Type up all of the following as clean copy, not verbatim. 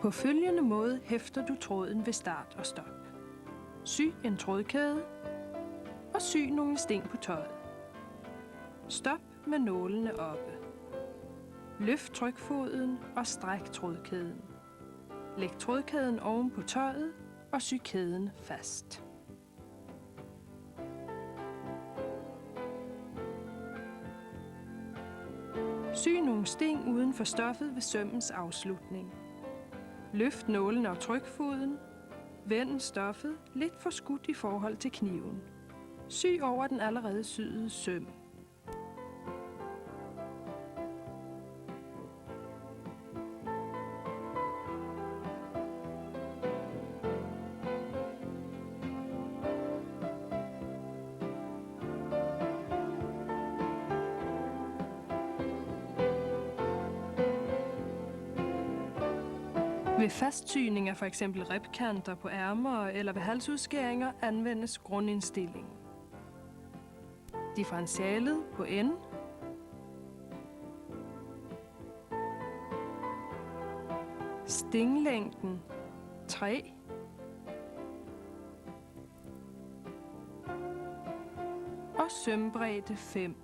På følgende måde hæfter du tråden ved start og stop. Sy en trådkæde og sy nogle sting på tøjet. Stop med nålene oppe. Løft trykfoden og stræk trådkæden. Læg trådkæden oven på tøjet og sy kæden fast. Sy nogle sting uden for stoffet ved sømmens afslutning. Løft nålene og trykfoden. Vend stoffet lidt forskudt i forhold til kniven. Sy over den allerede syede søm. Ved fastsyning af f.eks. ribkanter på ærmer eller ved halsudskæringer anvendes grundindstillingen. Differentialet på N. Stinglængden 3. Og sømbredde 5.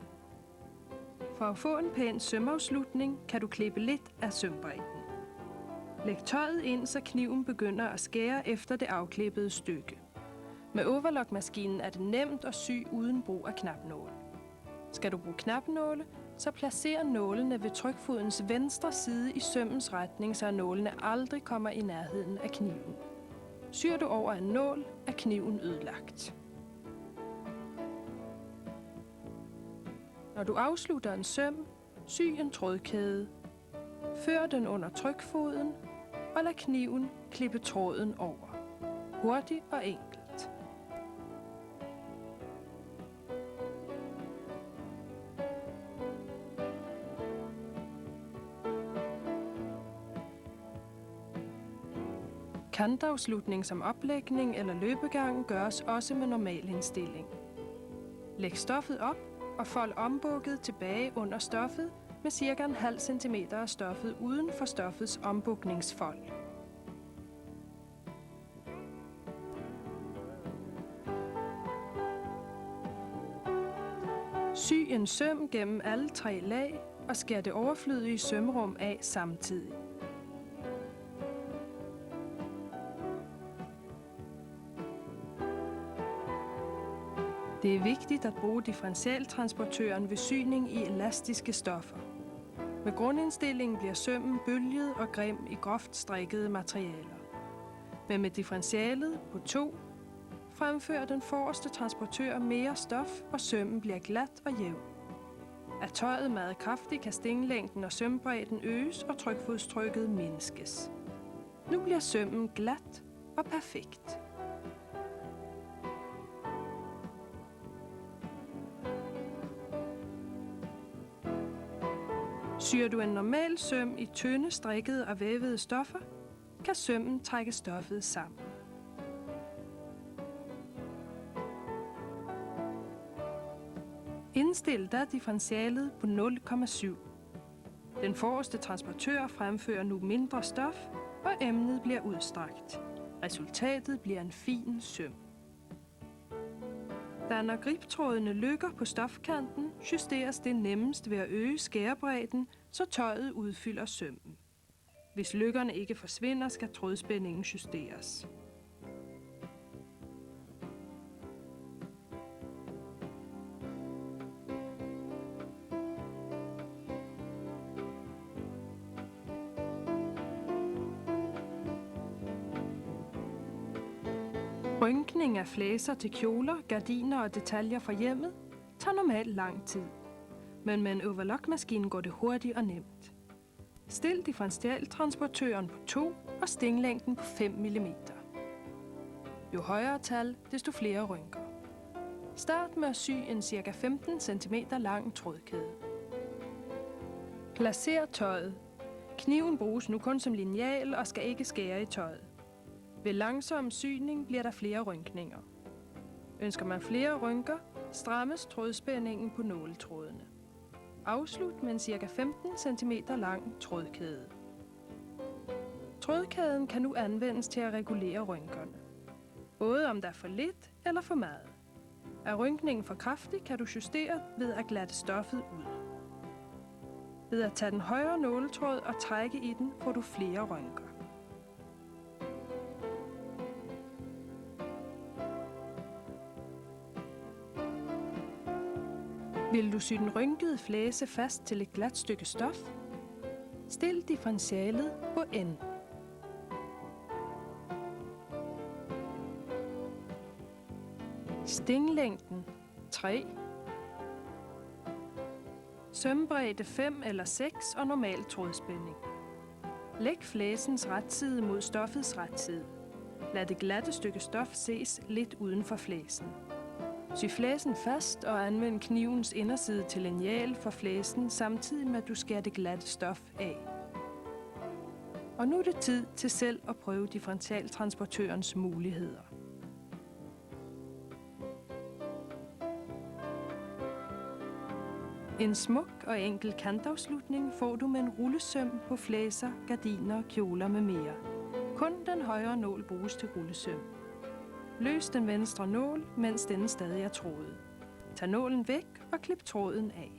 For at få en pæn sømafslutning kan du klippe lidt af sømbredden. Læg tøjet ind, så kniven begynder at skære efter det afklippede stykke. Med overlockmaskinen er det nemt at sy uden brug af knapnål. Skal du bruge knapnåle, så placer nålene ved trykfodens venstre side i sømmens retning, så nålene aldrig kommer i nærheden af kniven. Syr du over en nål, er kniven ødelagt. Når du afslutter en søm, sy en trådkæde. Før den under trykfoden og lad kniven klippe tråden over. Hurtigt og enkelt. Kantafslutning som oplægning eller løbegang gøres også med normal indstilling. Læg stoffet op og fold ombukket tilbage under stoffet med ca. 0,5 cm af stoffet uden for stoffets ombukningsfold. Sy en søm gennem alle 3 lag og skær det overflødige sømrum af samtidig. Det er vigtigt at bruge differentialtransportøren ved syning i elastiske stoffer. Med grundindstillingen bliver sømmen bølget og grim i groft strikkede materialer. Men med differentialet på 2 fremfører den forreste transportør mere stof, og sømmen bliver glat og jævn. Er tøjet meget kraftigt, kan stinglængden og sømbredden øges, og trykfodstrykket mindskes. Nu bliver sømmen glat og perfekt. Syr du en normal søm i tynde, strikkede og vævede stoffer, kan sømmen trække stoffet sammen. Indstil da differentialet på 0,7. Den forreste transportør fremfører nu mindre stof, og emnet bliver udstrakt. Resultatet bliver en fin søm. Da når gribtrådene lykker på stofkanten, justeres det nemmest ved at øge skærebredden, så tøjet udfylder sømmen. Hvis lykkerne ikke forsvinder, skal trådspændingen justeres. Rynkning af flæser til kjoler, gardiner og detaljer fra hjemmet tager normalt lang tid. Men med en overlockmaskine går det hurtigt og nemt. Stil differentialtransportøren på 2 og stinglængden på 5 mm. Jo højere tal, desto flere rynker. Start med at sy en ca. 15 cm lang trådkæde. Placer tøjet. Kniven bruges nu kun som lineal og skal ikke skære i tøjet. Ved langsom syning bliver der flere rynkninger. Ønsker man flere rynker, strammes trådspændingen på nåletrådene. Afslut med en ca. 15 cm lang trådkæde. Trådkæden kan nu anvendes til at regulere rynkerne. Både om der er for lidt eller for meget. Er rynkningen for kraftig, kan du justere ved at glatte stoffet ud. Ved at tage den højre nåletråd og trække i den, får du flere rynker. Vil du sy den rynkede flæse fast til et glat stykke stof? Stil differentialet på N. Stinglængden 3. Sømbredde 5 eller 6 og normal trådspænding. Læg flæsens retside mod stoffets retside. Lad det glatte stykke stof ses lidt uden for flæsen. Sy flæsen fast og anvend knivens inderside til lineal for flæsen, samtidig med at du skærer det glatte stof af. Og nu er det tid til selv at prøve differentialtransportørens muligheder. En smuk og enkel kantafslutning får du med en rullesøm på flæser, gardiner, kjoler med mere. Kun den højre nål bruges til rullesøm. Løs den venstre nål, mens denne stadig er trådet. Tag nålen væk og klip tråden af.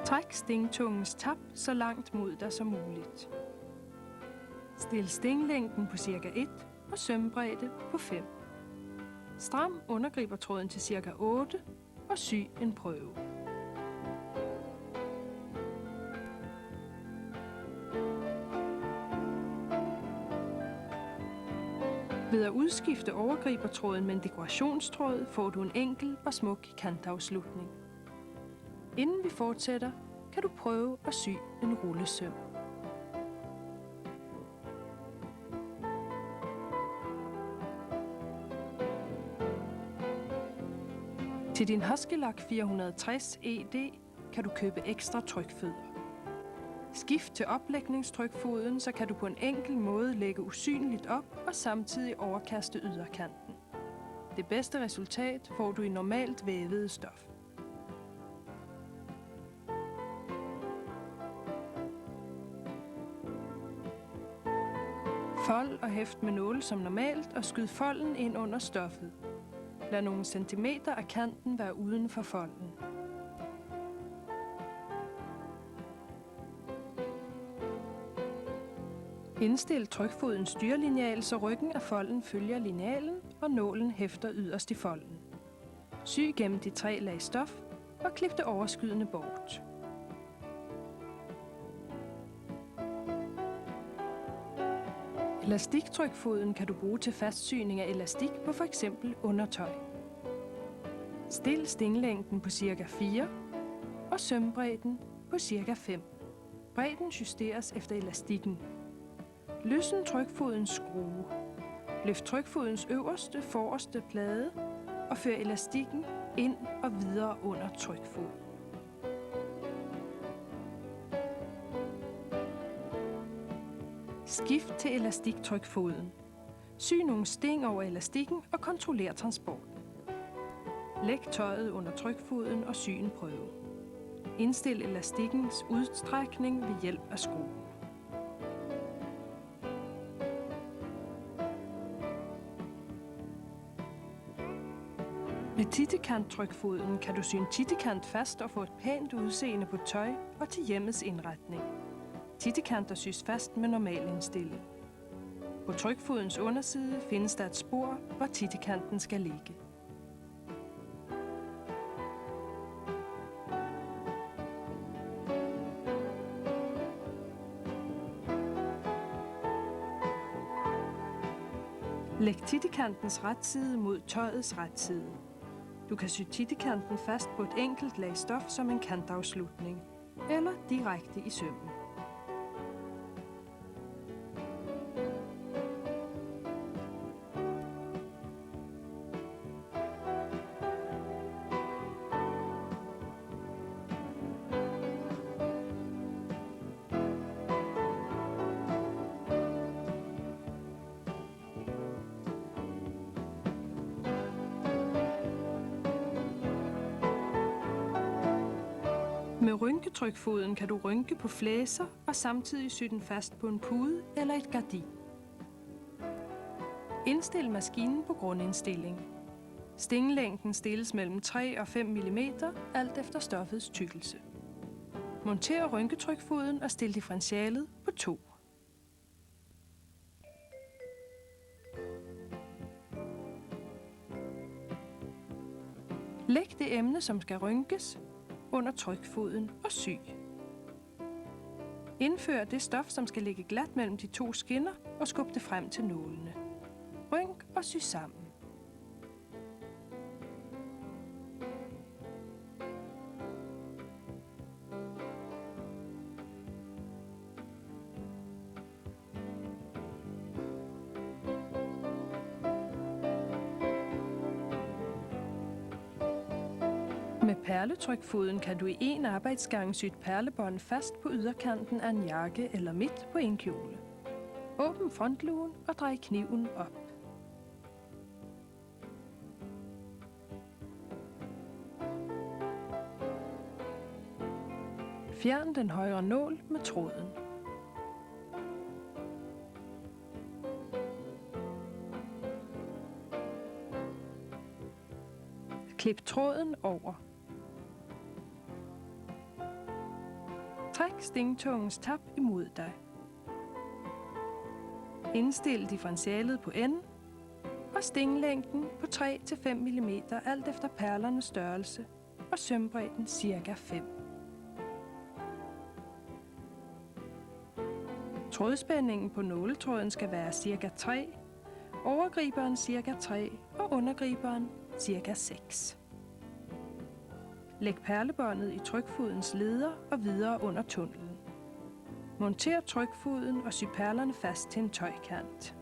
Træk stingtungens tap så langt mod dig som muligt. Stil stinglængden på ca. 1 og sømbredde på 5. Stram undergribertråden til ca. 8 og sy en prøve. Ved at udskifte overgribertråden med en dekorationstråd får du en enkel og smuk kantafslutning. Inden vi fortsætter, kan du prøve at sy en rullesøm. Til din Husky-Lock 460 ED kan du købe ekstra trykfødder. Skift til oplægningstrykfoden, så kan du på en enkel måde lægge usynligt op og samtidig overkaste yderkanten. Det bedste resultat får du i normalt vævet stof. Fold og hæft med nåle som normalt og skyd folden ind under stoffet. Lad nogle centimeter af kanten være uden for folden. Indstil trykfodens styrelineal, så ryggen af folden følger linealen, og nålen hæfter yderst i folden. Sy gennem de 3 lag stof og klip det overskydende bort. Elastiktrykfoden kan du bruge til fastsyning af elastik på f.eks. undertøj. Stil stinglængden på ca. 4 og sømbredden på ca. 5. Bredden justeres efter elastikken. Løsn trykfodens skrue. Løft trykfodens øverste, forreste plade og før elastikken ind og videre under trykfoden. Skift til elastiktrykfoden. Sy nogle sting over elastikken og kontroller transporten. Læg tøjet under trykfoden og sy en prøve. Indstil elastikkens udstrækning ved hjælp af skruen. Med tittekant-trykfoden kan du sy en tittekant fast og få et pænt udseende på tøj og til hjemmets indretning. Tittekanter sys fast med normal indstilling. På trykfodens underside findes der et spor, hvor tittekanten skal ligge. Læg tittekantens retside mod tøjets retside. Du kan sy tittekanten fast på et enkelt lag stof som en kantafslutning, eller direkte i sømmen. Med rynketrykfoden kan du rynke på flæser og samtidig sy den fast på en pude eller et gardin. Indstil maskinen på grundindstilling. Stingelængden stilles mellem 3 og 5 mm, alt efter stoffets tykkelse. Monter rynketrykfoden og stil differentialet på 2. Læg det emne, som skal rynkes, under trykfoden og sy. Indfør det stof, som skal ligge glat mellem de 2 skinner, og skub det frem til nålene. Rynk og sy sammen. Med perletrykfoden kan du i en arbejdsgang sy et perlebånd fast på yderkanten af en jakke eller midt på en kjole. Åbn frontlugen og drej kniven op. Fjern den højre nål med tråden. Klip tråden over. Træk stingtungens tap imod dig. Indstil differentialet på enden og stinglængden på 3-5 mm alt efter perlernes størrelse og sømbredden ca. 5. Trådspændingen på nåletråden skal være ca. 3, overgriberen ca. 3 og undergriberen ca. 6. Læg perlebåndet i trykfodens leder og videre under tunnelen. Monter trykfoden og sy perlerne fast til en tøjkant.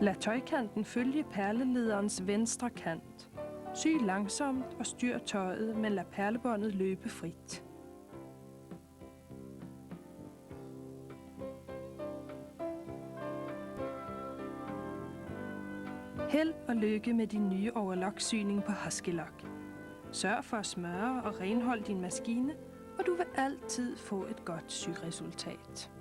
Lad tøjkanten følge perlelederens venstre kant. Sy langsomt og styr tøjet, men lad perlebåndet løbe frit. Held og lykke med din nye overlocksyning på Husky-Lock. Sørg for at smøre og renholde din maskine, og du vil altid få et godt syresultat.